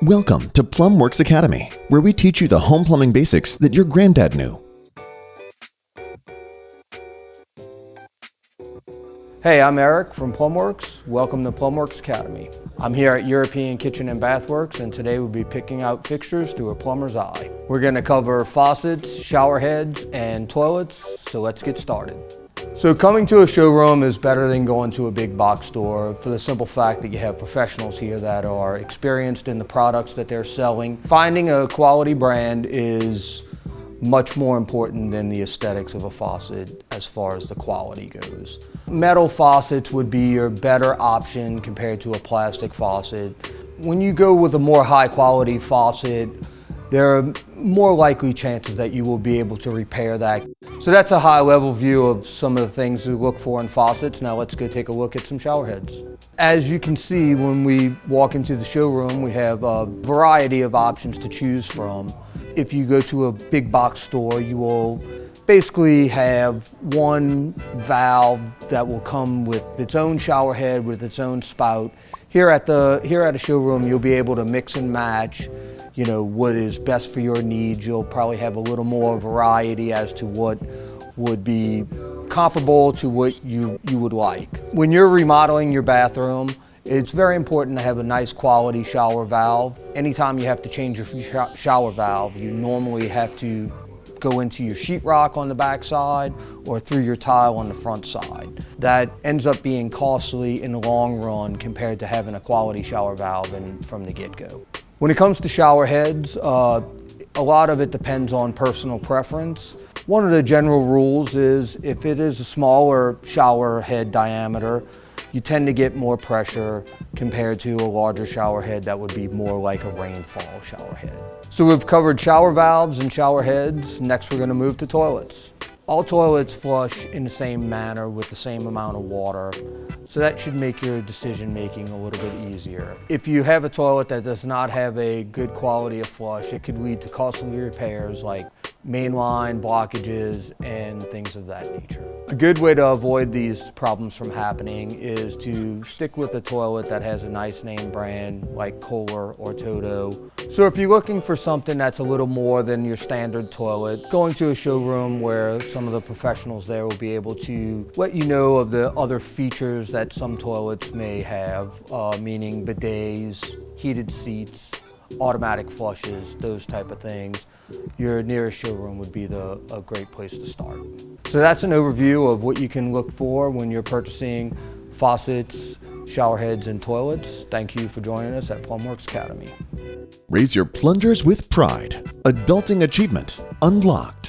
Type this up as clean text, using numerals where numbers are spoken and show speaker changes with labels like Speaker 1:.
Speaker 1: Welcome to Plumb Works Academy, where we teach you the home plumbing basics that your granddad knew.
Speaker 2: Hey, I'm Eric from Plumb Works. Welcome to Plumb Works Academy. I'm here at European Kitchen and Bath Works, and today we'll be picking out fixtures through a plumber's eye. We're going to cover faucets, shower heads, and toilets, so let's get started. So coming to a showroom is better than going to a big box store for the simple fact that you have professionals here that are experienced in the products that they're selling. Finding a quality brand is much more important than the aesthetics of a faucet as far as the quality goes. Metal faucets would be your better option compared to a plastic faucet. When you go with a more high quality faucet, there are more likely chances that you will be able to repair that. So that's a high level view of some of the things to look for in faucets. Now let's go take a look at some shower heads. As you can see, when we walk into the showroom, we have a variety of options to choose from. If you go to a big box store, you will basically have one valve that will come with its own shower head with its own spout. Here at a showroom, you'll be able to mix and match, what is best for your needs. You'll probably have a little more variety as to what would be comparable to what you would like. When you're remodeling your bathroom, it's very important to have a nice quality shower valve. Anytime you have to change your shower valve, you normally have to go into your sheetrock on the back side or through your tile on the front side. That ends up being costly in the long run compared to having a quality shower valve from the get-go. When it comes to shower heads, a lot of it depends on personal preference. One of the general rules is if it is a smaller shower head diameter, you tend to get more pressure compared to a larger shower head that would be more like a rainfall shower head. So we've covered shower valves and shower heads. Next we're going to move to toilets. All toilets flush in the same manner with the same amount of water, so that should make your decision making a little bit easier. If you have a toilet that does not have a good quality of flush, it could lead to costly repairs like mainline blockages and things of that nature. A good way to avoid these problems from happening is to stick with a toilet that has a nice name brand like Kohler or Toto. So if you're looking for something that's a little more than your standard toilet, going to a showroom where some of the professionals there will be able to let you know of the other features that some toilets may have, meaning bidets, heated seats, automatic flushes, those type of things. Your nearest showroom would be a great place to start. So that's an overview of what you can look for when you're purchasing faucets, shower heads, and toilets. Thank you for joining us at Plumb Works Academy.
Speaker 1: Raise your plungers with pride. Adulting achievement unlocked.